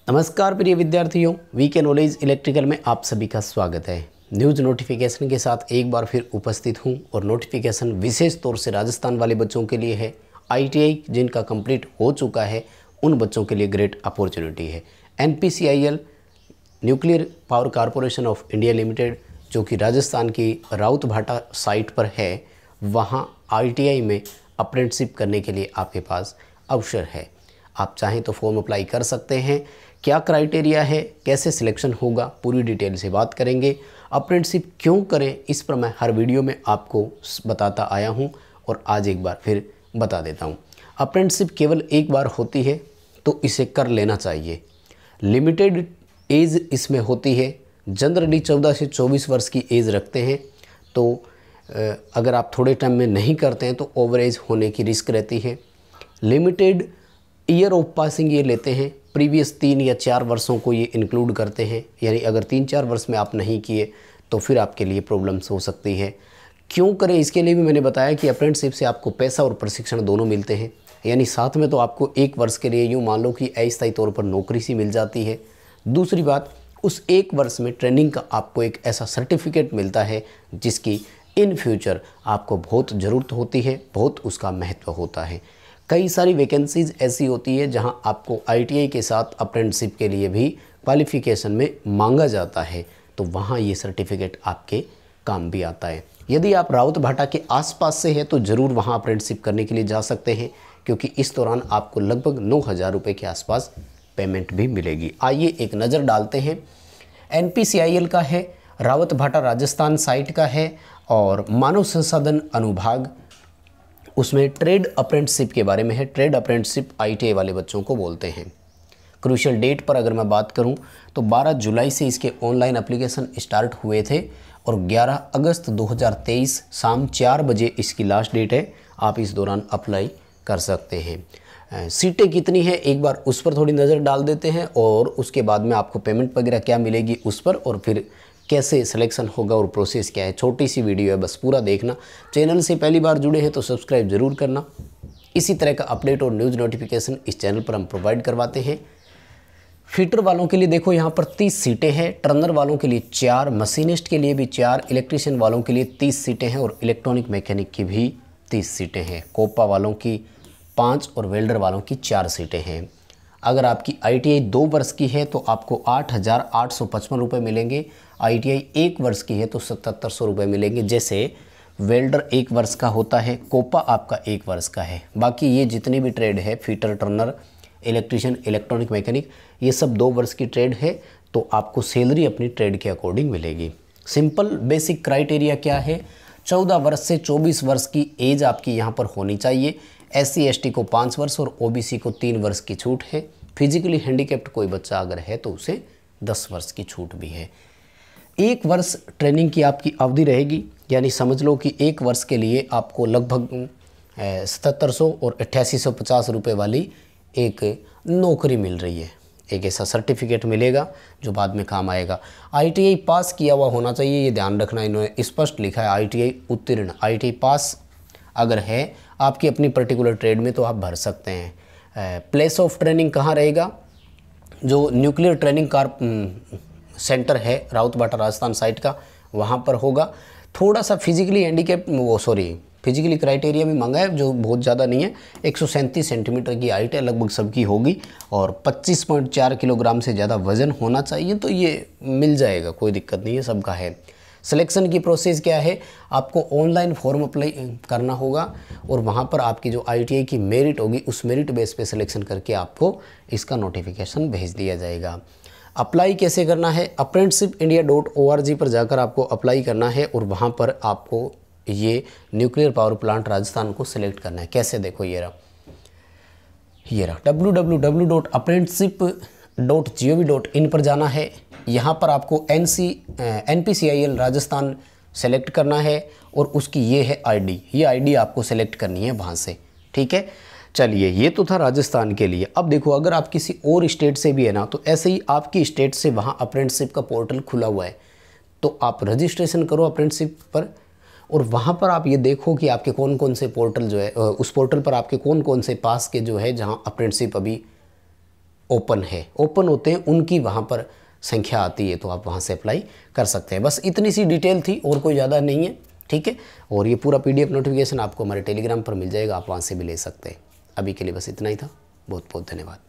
नमस्कार प्रिय विद्यार्थियों, वीके नॉलेज इलेक्ट्रिकल में आप सभी का स्वागत है। न्यूज़ नोटिफिकेशन के साथ एक बार फिर उपस्थित हूं और नोटिफिकेशन विशेष तौर से राजस्थान वाले बच्चों के लिए है। आईटीआई जिनका कंप्लीट हो चुका है उन बच्चों के लिए ग्रेट अपॉर्चुनिटी है। NPCIL nuclear power corporation of India limited जो कि राजस्थान की राउतभाटा साइट पर है, वहाँ आईटीआई में अप्रेंटिसशिप करने के लिए आपके पास अवसर है। आप चाहें तो फॉर्म अप्लाई कर सकते हैं। क्या क्राइटेरिया है, कैसे सिलेक्शन होगा, पूरी डिटेल से बात करेंगे। अप्रेंटिसशिप क्यों करें, इस पर मैं हर वीडियो में आपको बताता आया हूं और आज एक बार फिर बता देता हूं। अप्रेंटिसशिप केवल एक बार होती है तो इसे कर लेना चाहिए। लिमिटेड एज इसमें होती है। जनरली 14 से 24 वर्ष की एज रखते हैं, तो अगर आप थोड़े टाइम में नहीं करते हैं तो ओवर एज होने की रिस्क रहती है। लिमिटेड ईयर ऑफ पासिंग ये लेते हैं, प्रीवियस 3 या 4 वर्षों को ये इंक्लूड करते हैं। यानी अगर 3-4 वर्ष में आप नहीं किए तो फिर आपके लिए प्रॉब्लम्स हो सकती है। क्यों करें, इसके लिए भी मैंने बताया कि अप्रेंटिसशिप से आपको पैसा और प्रशिक्षण दोनों मिलते हैं। यानी साथ में तो आपको 1 वर्ष के लिए यूँ मान लो कि अस्थायी तौर पर नौकरी सी मिल जाती है। दूसरी बात, उस 1 वर्ष में ट्रेनिंग का आपको एक ऐसा सर्टिफिकेट मिलता है जिसकी इन फ्यूचर आपको बहुत ज़रूरत होती है, बहुत उसका महत्व होता है। कई सारी वैकेंसीज़ ऐसी होती है जहां आपको आईटीआई के साथ अप्रेंटिसशिप के लिए भी क्वालिफ़िकेशन में मांगा जाता है, तो वहां ये सर्टिफिकेट आपके काम भी आता है। यदि आप राउतभाटा के आसपास से हैं तो ज़रूर वहां अप्रेंटिसशिप करने के लिए जा सकते हैं, क्योंकि इस दौरान आपको लगभग 9,000 रुपये के आसपास पेमेंट भी मिलेगी। आइए एक नज़र डालते हैं। एनपीसीआईएल का है, रावतभाटा राजस्थान साइट का है और मानव संसाधन अनुभाग उसमें ट्रेड अप्रेंटिसशिप के बारे में है। ट्रेड अप्रेंटिसशिप आईटीआई वाले बच्चों को बोलते हैं। क्रूशियल डेट पर अगर मैं बात करूं तो 12 जुलाई से इसके ऑनलाइन एप्लीकेशन स्टार्ट हुए थे और 11 अगस्त 2023 शाम 4 बजे इसकी लास्ट डेट है। आप इस दौरान अप्लाई कर सकते हैं। सीटें कितनी हैं एक बार उस पर थोड़ी नज़र डाल देते हैं और उसके बाद में आपको पेमेंट वगैरह क्या मिलेगी उस पर, और फिर कैसे सिलेक्शन होगा और प्रोसेस क्या है। छोटी सी वीडियो है, बस पूरा देखना। चैनल से पहली बार जुड़े हैं तो सब्सक्राइब जरूर करना। इसी तरह का अपडेट और न्यूज़ नोटिफिकेशन इस चैनल पर हम प्रोवाइड करवाते हैं। फिटर वालों के लिए देखो यहाँ पर 30 सीटें हैं, टर्नर वालों के लिए 4, मशीनिस्ट के लिए भी 4, इलेक्ट्रीशियन वालों के लिए 30 सीटें हैं और इलेक्ट्रॉनिक मैकेनिक की भी 30 सीटें हैं। कोपा वालों की 5 और वेल्डर वालों की 4 सीटें हैं। अगर आपकी आईटीआई 2 वर्ष की है तो आपको 8,855 रुपये मिलेंगे। आईटीआई 1 वर्ष की है तो 7,700 रुपये मिलेंगे। जैसे वेल्डर 1 वर्ष का होता है, कोपा आपका 1 वर्ष का है। बाकी ये जितनी भी ट्रेड है, fitter, Turner, electrician, electronic mechanic, ये सब 2 वर्ष की ट्रेड है, तो आपको सैलरी अपनी ट्रेड के अकॉर्डिंग मिलेगी। सिंपल बेसिक क्राइटेरिया क्या है, 14 वर्ष से 24 वर्ष की एज आपकी यहाँ पर होनी चाहिए। SC ST को 5 वर्ष और OBC को 3 वर्ष की छूट है। फिजिकली हैंडीकैप्ड कोई बच्चा अगर है तो उसे 10 वर्ष की छूट भी है। 1 वर्ष ट्रेनिंग की आपकी अवधि रहेगी, यानी समझ लो कि 1 वर्ष के लिए आपको लगभग 7,700 और 8,850 रुपये वाली एक नौकरी मिल रही है। एक ऐसा सर्टिफिकेट मिलेगा जो बाद में काम आएगा। आईटीआई पास किया हुआ होना चाहिए, ये ध्यान रखना। इन्होंने स्पष्ट लिखा है आईटीआई उत्तीर्ण। आईटीआई पास अगर है आपकी अपनी पर्टिकुलर ट्रेड में तो आप भर सकते हैं। प्लेस ऑफ ट्रेनिंग कहाँ रहेगा, जो न्यूक्लियर ट्रेनिंग सेंटर है राउतभाटा राजस्थान साइट का, वहाँ पर होगा। थोड़ा सा फिजिकली हैंडीकैप फिजिकली क्राइटेरिया भी मांगा है, जो बहुत ज़्यादा नहीं है। 137 सेंटीमीटर की हाइट है, लगभग सबकी होगी, और 25.4 किलोग्राम से ज़्यादा वज़न होना चाहिए, तो ये मिल जाएगा, कोई दिक्कत नहीं है, सबका है। सिलेक्शन की प्रोसेस क्या है, आपको ऑनलाइन फॉर्म अप्लाई करना होगा और वहाँ पर आपकी जो आईटीआई की मेरिट होगी उस मेरिट बेस पे सिलेक्शन करके आपको इसका नोटिफिकेशन भेज दिया जाएगा। अप्लाई कैसे करना है, apprenticeshipindia.org पर जाकर आपको अप्लाई करना है और वहाँ पर आपको ये न्यूक्लियर पावर प्लांट राजस्थान को सिलेक्ट करना है। कैसे, देखो ये रहा www.apprenticeship.gov.in पर जाना है। यहाँ पर आपको NPCIL राजस्थान सेलेक्ट करना है और उसकी ये है आईडी, ये आईडी आपको सेलेक्ट करनी है वहाँ से, ठीक है। चलिए, ये तो था राजस्थान के लिए। अब देखो, अगर आप किसी और स्टेट से भी है ना, तो ऐसे ही आपकी स्टेट से वहाँ अप्रेंटिसशिप का पोर्टल खुला हुआ है, तो आप रजिस्ट्रेशन करो अप्रेंटिसशिप पर और वहाँ पर आप ये देखो कि आपके कौन कौन से पोर्टल जो है, उस पोर्टल पर आपके कौन कौन से पास के जो है जहाँ अप्रेंटिसशिप अभी ओपन है, ओपन होते हैं उनकी वहाँ पर संख्या आती है, तो आप वहाँ से अप्लाई कर सकते हैं। बस इतनी सी डिटेल थी और कोई ज़्यादा नहीं है, ठीक है। और ये पूरा PDF नोटिफिकेशन आपको हमारे टेलीग्राम पर मिल जाएगा, आप वहाँ से भी ले सकते हैं। अभी के लिए बस इतना ही था। बहुत बहुत धन्यवाद।